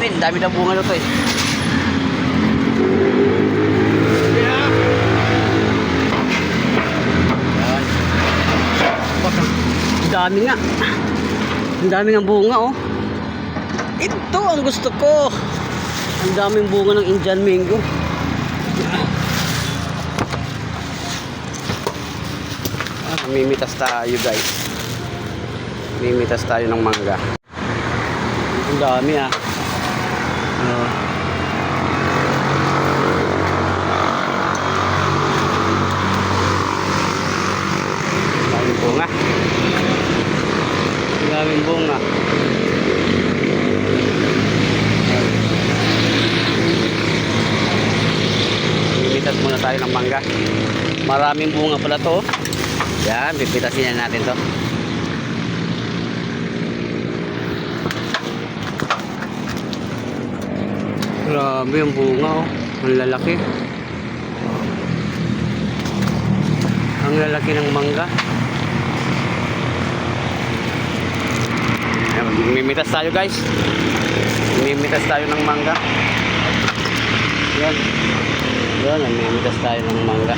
natin. Dami na bunga na to eh. Yan. Baka, ang dami nga. Ang dami ng bunga oh. Ito ang gusto ko. Ang daming bunga ng Indian mango. Mimitas tayo guys. Mimitas tayo ng mangga. Ang dami ah. Daming bunga. Daming bunga. Mimitas muna tayo ng mangga. Maraming bunga pala to. Yan, pipitasin na natin to. Grabe yung bunga oh. Ang lalaki. Ang lalaki ng mangga. Ayan, mimitas tayo guys. Mimitas tayo ng mangga. Yan. Yan, mimitas tayo ng mangga.